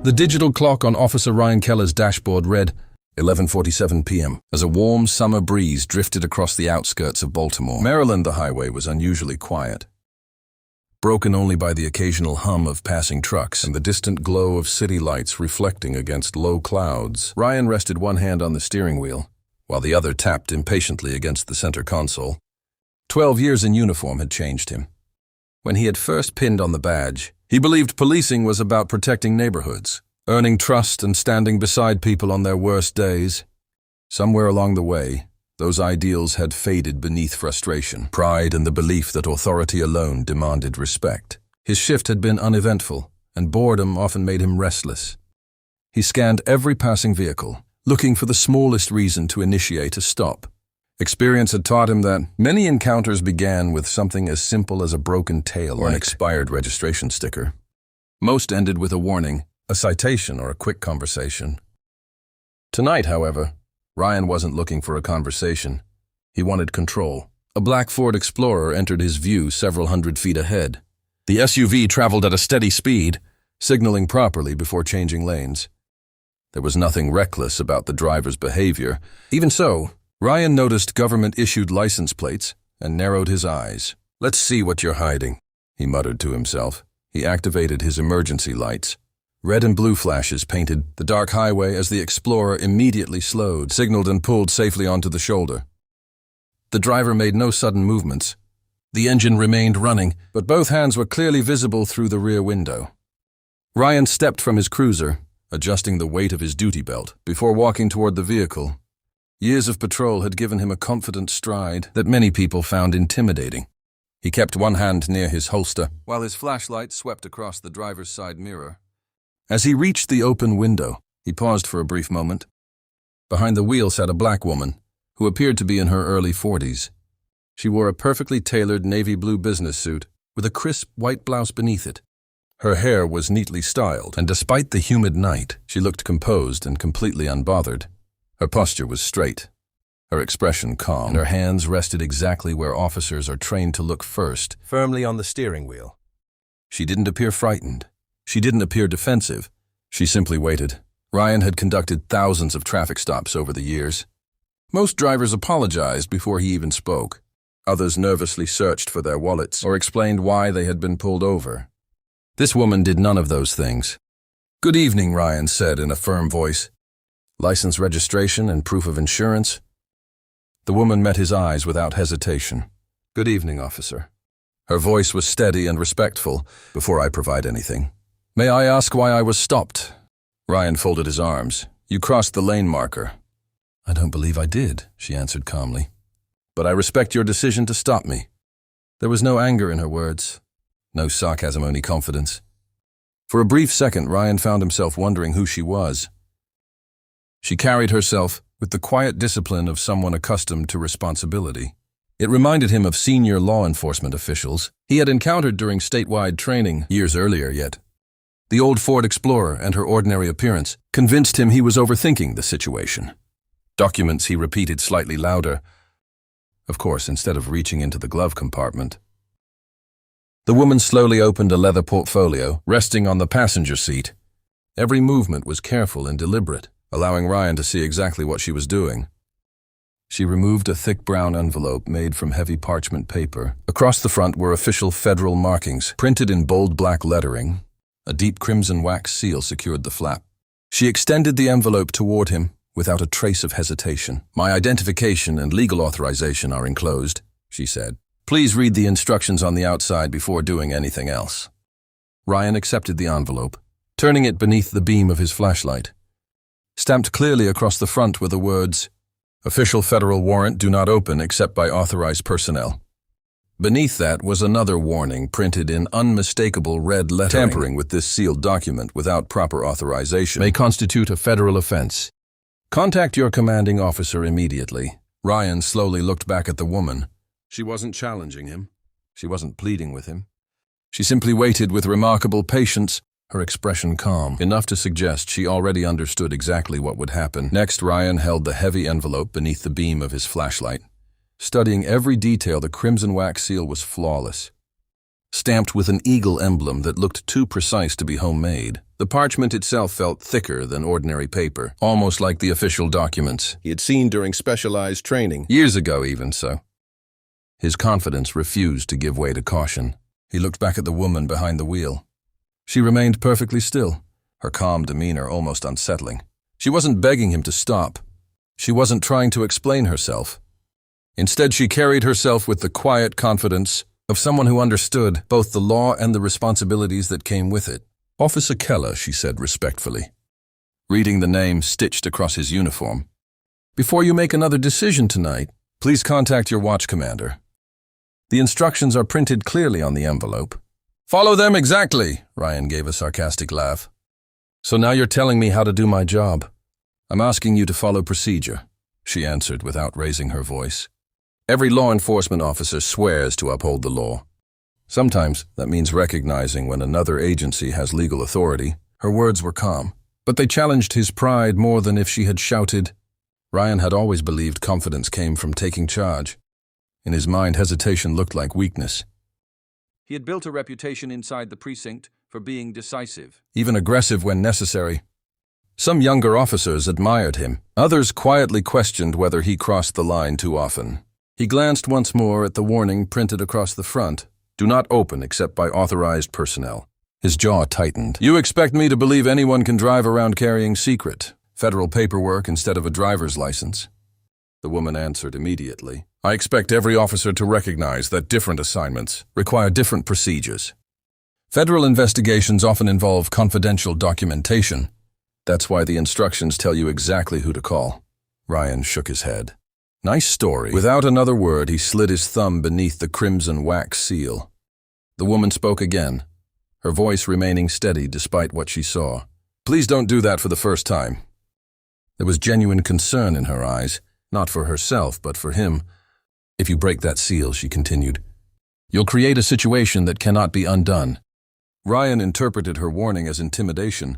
The digital clock on Officer Ryan Keller's dashboard read 11:47 p.m. as a warm summer breeze drifted across the outskirts of Baltimore. Maryland, the highway was unusually quiet, broken only by the occasional hum of passing trucks and the distant glow of city lights reflecting against low clouds. Ryan rested one hand on the steering wheel, while the other tapped impatiently against the center console. 12 years in uniform had changed him. When he had first pinned on the badge, he believed policing was about protecting neighborhoods, earning trust and standing beside people on their worst days. Somewhere along the way, those ideals had faded beneath frustration, pride and the belief that authority alone demanded respect. His shift had been uneventful, and boredom often made him restless. He scanned every passing vehicle, looking for the smallest reason to initiate a stop. Experience had taught him that many encounters began with something as simple as a broken tail or an expired registration sticker. Most ended with a warning, a citation, or a quick conversation. Tonight, however, Ryan wasn't looking for a conversation. He wanted control. A black Ford Explorer entered his view several hundred feet ahead. The SUV traveled at a steady speed, signaling properly before changing lanes. There was nothing reckless about the driver's behavior. Even so, Ryan noticed government-issued license plates and narrowed his eyes. "Let's see what you're hiding," he muttered to himself. He activated his emergency lights. Red and blue flashes painted the dark highway as the Explorer immediately slowed, signaled and pulled safely onto the shoulder. The driver made no sudden movements. The engine remained running, but both hands were clearly visible through the rear window. Ryan stepped from his cruiser, adjusting the weight of his duty belt, before walking toward the vehicle. Years of patrol had given him a confident stride that many people found intimidating. He kept one hand near his holster, while his flashlight swept across the driver's side mirror. As he reached the open window, he paused for a brief moment. Behind the wheel sat a black woman, who appeared to be in her early 40s. She wore a perfectly tailored navy blue business suit, with a crisp white blouse beneath it. Her hair was neatly styled, and despite the humid night, she looked composed and completely unbothered. Her posture was straight, her expression calm, and her hands rested exactly where officers are trained to look first, firmly on the steering wheel. She didn't appear frightened. She didn't appear defensive. She simply waited. Ryan had conducted thousands of traffic stops over the years. Most drivers apologized before he even spoke. Others nervously searched for their wallets or explained why they had been pulled over. This woman did none of those things. "Good evening," Ryan said in a firm voice. "License, registration, and proof of insurance?" The woman met his eyes without hesitation. "Good evening, officer." Her voice was steady and respectful. "Before I provide anything, may I ask why I was stopped?" Ryan folded his arms. "You crossed the lane marker." "I don't believe I did," she answered calmly. "But I respect your decision to stop me." There was no anger in her words, no sarcasm, only confidence. For a brief second, Ryan found himself wondering who she was. She carried herself with the quiet discipline of someone accustomed to responsibility. It reminded him of senior law enforcement officials he had encountered during statewide training years earlier yet. The old Ford Explorer and her ordinary appearance convinced him he was overthinking the situation. Documents, he repeated slightly louder. Of course, instead of reaching into the glove compartment. The woman slowly opened a leather portfolio, resting on the passenger seat. Every movement was careful and deliberate, allowing Ryan to see exactly what she was doing. She removed a thick brown envelope made from heavy parchment paper. Across the front were official federal markings, printed in bold black lettering. A deep crimson wax seal secured the flap. She extended the envelope toward him without a trace of hesitation. "My identification and legal authorization are enclosed," she said. "Please read the instructions on the outside before doing anything else." Ryan accepted the envelope, turning it beneath the beam of his flashlight. Stamped clearly across the front were the words, "Official federal warrant, do not open except by authorized personnel." Beneath that was another warning printed in unmistakable red lettering. "Tampering with this sealed document without proper authorization may constitute a federal offense. Contact your commanding officer immediately." Ryan slowly looked back at the woman. She wasn't challenging him. She wasn't pleading with him. She simply waited with remarkable patience, her expression calm, enough to suggest she already understood exactly what would happen. Next, Ryan held the heavy envelope beneath the beam of his flashlight. Studying every detail, the crimson wax seal was flawless. stamped with an eagle emblem that looked too precise to be homemade. The parchment itself felt thicker than ordinary paper, almost like the official documents he had seen during specialized training, years ago even so. His confidence refused to give way to caution. He looked back at the woman behind the wheel. She remained perfectly still, her calm demeanor almost unsettling. She wasn't begging him to stop. She wasn't trying to explain herself. Instead, she carried herself with the quiet confidence of someone who understood both the law and the responsibilities that came with it. "Officer Keller," she said respectfully, reading the name stitched across his uniform. "Before you make another decision tonight, please contact your watch commander. The instructions are printed clearly on the envelope." "Follow them exactly," Ryan gave a sarcastic laugh. "So now you're telling me how to do my job." "I'm asking you to follow procedure," she answered without raising her voice. "Every law enforcement officer swears to uphold the law. Sometimes that means recognizing when another agency has legal authority." Her words were calm, but they challenged his pride more than if she had shouted. Ryan had always believed confidence came from taking charge. In his mind, hesitation looked like weakness. He had built a reputation inside the precinct for being decisive, even aggressive when necessary. Some younger officers admired him. Others quietly questioned whether he crossed the line too often. He glanced once more at the warning printed across the front: "Do not open except by authorized personnel." His jaw tightened. "You expect me to believe anyone can drive around carrying secret, federal paperwork instead of a driver's license?" The woman answered immediately. "I expect every officer to recognize that different assignments require different procedures. Federal investigations often involve confidential documentation. That's why the instructions tell you exactly who to call." Ryan shook his head. "Nice story." Without another word, he slid his thumb beneath the crimson wax seal. The woman spoke again, her voice remaining steady despite what she saw. "Please don't do that for the first time." There was genuine concern in her eyes, not for herself, but for him. "If you break that seal," she continued, "you'll create a situation that cannot be undone." Ryan interpreted her warning as intimidation.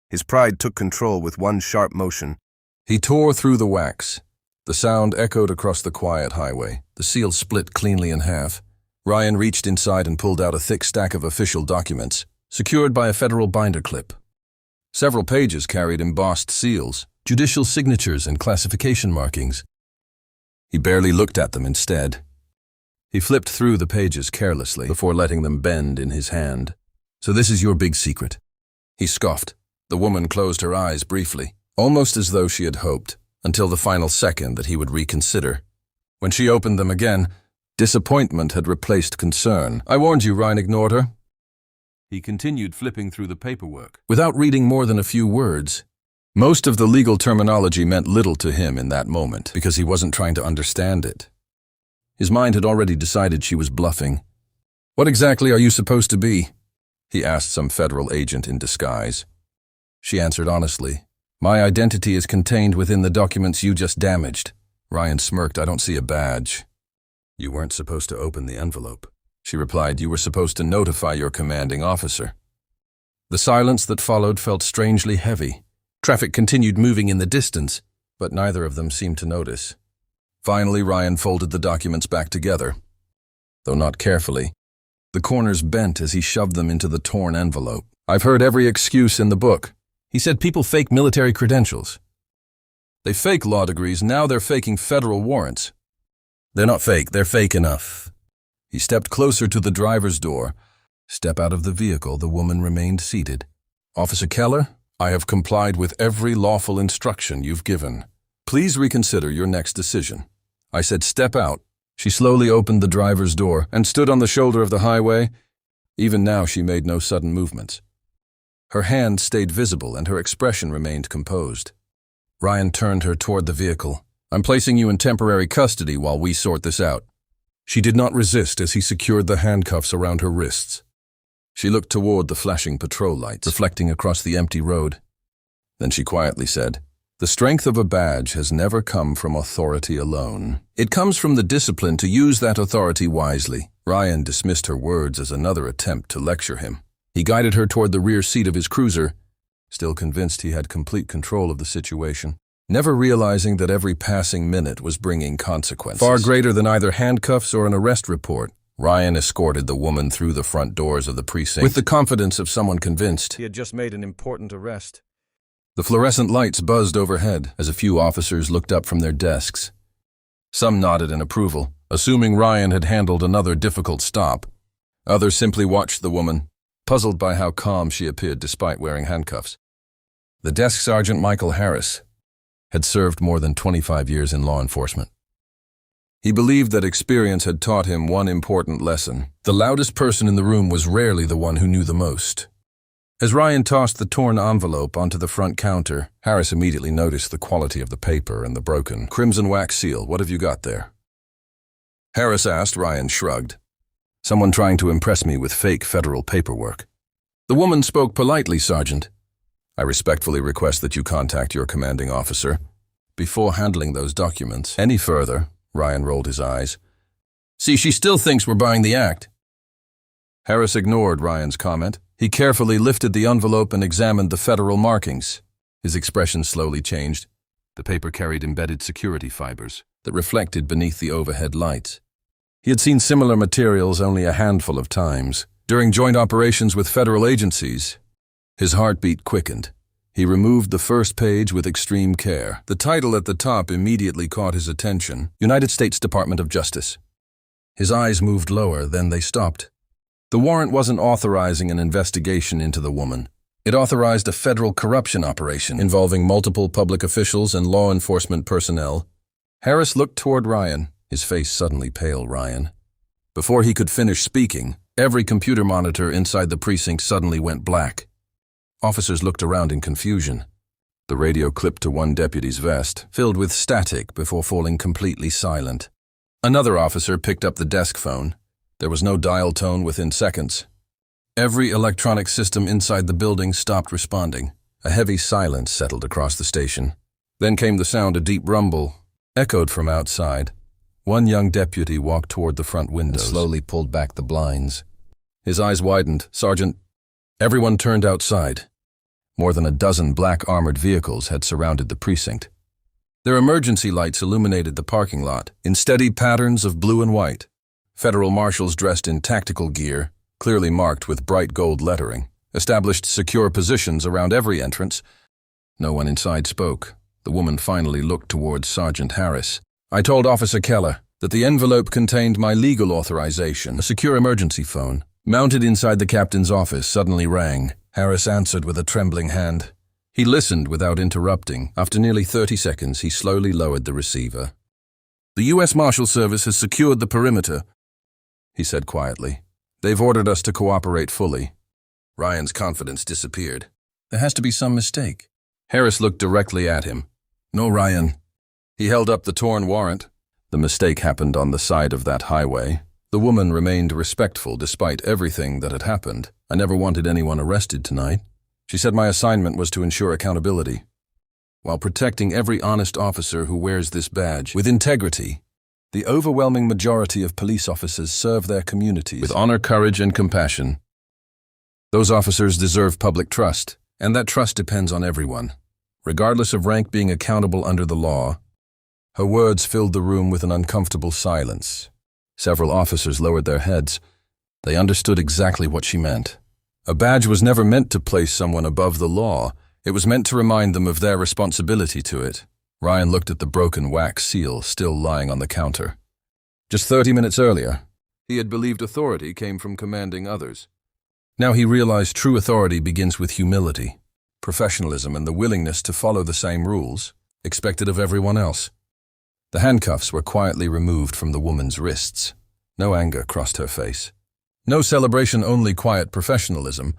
His pride took control with one sharp motion. He tore through the wax. The sound echoed across the quiet highway. The seal split cleanly in half. Ryan reached inside and pulled out a thick stack of official documents, secured by a federal binder clip. Several pages carried embossed seals, judicial signatures, and classification markings. He barely looked at them instead. He flipped through the pages carelessly before letting them bend in his hand. "So this is your big secret?" He scoffed. The woman closed her eyes briefly, almost as though she had hoped, until the final second that he would reconsider. When she opened them again, disappointment had replaced concern. "I warned you," Ryan ignored her. He continued flipping through the paperwork, without reading more than a few words. Most of the legal terminology meant little to him in that moment, because he wasn't trying to understand it. His mind had already decided she was bluffing. "What exactly are you supposed to be?" he asked some federal agent in disguise. She answered honestly, "My identity is contained within the documents you just damaged." Ryan smirked. "I don't see a badge." "You weren't supposed to open the envelope," she replied. "You were supposed to notify your commanding officer." The silence that followed felt strangely heavy. Traffic continued moving in the distance, but neither of them seemed to notice. Finally, Ryan folded the documents back together, though not carefully. The corners bent as he shoved them into the torn envelope. "I've heard every excuse in the book." He said people fake military credentials. They fake law degrees, now they're faking federal warrants. "They're not fake, they're fake enough." He stepped closer to the driver's door. Step out of the vehicle, the woman remained seated. "Officer Keller, I have complied with every lawful instruction you've given. Please reconsider your next decision." I said, "Step out." She slowly opened the driver's door and stood on the shoulder of the highway. Even now, she made no sudden movements. Her hand stayed visible and her expression remained composed. Ryan turned her toward the vehicle. "I'm placing you in temporary custody while we sort this out." She did not resist as he secured the handcuffs around her wrists. She looked toward the flashing patrol lights, reflecting across the empty road. Then she quietly said, "The strength of a badge has never come from authority alone. It comes from the discipline to use that authority wisely." Ryan dismissed her words as another attempt to lecture him. He guided her toward the rear seat of his cruiser, still convinced he had complete control of the situation, never realizing that every passing minute was bringing consequences far greater than either handcuffs or an arrest report. Ryan escorted the woman through the front doors of the precinct with the confidence of someone convinced He had just made an important arrest. The fluorescent lights buzzed overhead as a few officers looked up from their desks. Some nodded in approval, assuming Ryan had handled another difficult stop. Others simply watched the woman, puzzled by how calm she appeared despite wearing handcuffs. The desk sergeant, Michael Harris, had served more than 25 years in law enforcement. He believed that experience had taught him one important lesson. The loudest person in the room was rarely the one who knew the most. As Ryan tossed the torn envelope onto the front counter, Harris immediately noticed the quality of the paper and the broken crimson wax seal. "What have you got there?" Harris asked. Ryan shrugged. "Someone trying to impress me with fake federal paperwork." The woman spoke politely, "Sergeant. I respectfully request that you contact your commanding officer before handling those documents any further." Ryan rolled his eyes. "See, she still thinks we're buying the act." Harris ignored Ryan's comment. He carefully lifted the envelope and examined the federal markings. His expression slowly changed. The paper carried embedded security fibers that reflected beneath the overhead lights. He had seen similar materials only a handful of times, during joint operations with federal agencies. His heartbeat quickened. He removed the first page with extreme care. The title at the top immediately caught his attention: United States Department of Justice. His eyes moved lower, then they stopped. The warrant wasn't authorizing an investigation into the woman. It authorized a federal corruption operation involving multiple public officials and law enforcement personnel. Harris looked toward Ryan, his face suddenly pale. Ryan. Before he could finish speaking, every computer monitor inside the precinct suddenly went black. Officers looked around in confusion. The radio clipped to one deputy's vest, filled with static before falling completely silent. Another officer picked up the desk phone. There was no dial tone within seconds. Every electronic system inside the building stopped responding. A heavy silence settled across the station. Then came the sound of a deep rumble, echoed from outside. One young deputy walked toward the front window and slowly pulled back the blinds. His eyes widened. "Sergeant." Everyone turned outside. More than a dozen black armored vehicles had surrounded the precinct. Their emergency lights illuminated the parking lot in steady patterns of blue and white. Federal marshals dressed in tactical gear, clearly marked with bright gold lettering, established secure positions around every entrance. No one inside spoke. The woman finally looked towards Sergeant Harris. "I told Officer Keller that the envelope contained my legal authorization." A secure emergency phone, mounted inside the captain's office, suddenly rang. Harris answered with a trembling hand. He listened without interrupting. After nearly 30 seconds, he slowly lowered the receiver. "The U.S. Marshal Service has secured the perimeter," he said quietly. "They've ordered us to cooperate fully." Ryan's confidence disappeared. "There has to be some mistake." Harris looked directly at him. "No, Ryan." He held up the torn warrant. "The mistake happened on the side of that highway." The woman remained respectful despite everything that had happened. "I never wanted anyone arrested tonight." She said, "My assignment was to ensure accountability, while protecting every honest officer who wears this badge with integrity. The overwhelming majority of police officers serve their communities with honor, courage, and compassion. Those officers deserve public trust, and that trust depends on everyone, regardless of rank, being accountable under the law." Her words filled the room with an uncomfortable silence. Several officers lowered their heads. They understood exactly what she meant. A badge was never meant to place someone above the law. It was meant to remind them of their responsibility to it. Ryan looked at the broken wax seal still lying on the counter. Just 30 minutes earlier, he had believed authority came from commanding others. Now he realized true authority begins with humility, professionalism, and the willingness to follow the same rules expected of everyone else. The handcuffs were quietly removed from the woman's wrists. No anger crossed her face. No celebration, only quiet professionalism.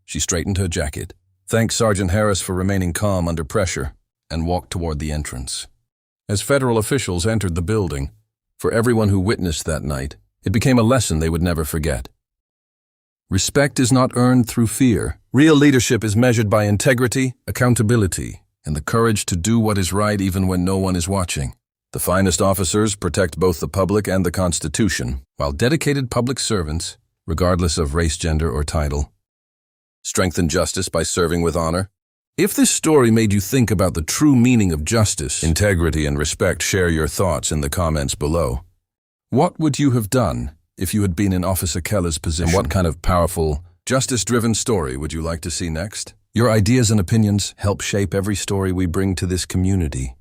She straightened her jacket, thanked Sergeant Harris for remaining calm under pressure, and walked toward the entrance. As federal officials entered the building, for everyone who witnessed that night, it became a lesson they would never forget. Respect is not earned through fear. Real leadership is measured by integrity, accountability, and the courage to do what is right even when no one is watching. The finest officers protect both the public and the Constitution, while dedicated public servants, regardless of race, gender, or title, strengthen justice by serving with honor. If this story made you think about the true meaning of justice, integrity, and respect, share your thoughts in the comments below. What would you have done if you had been in Officer Keller's position? And what kind of powerful, justice-driven story would you like to see next? Your ideas and opinions help shape every story we bring to this community.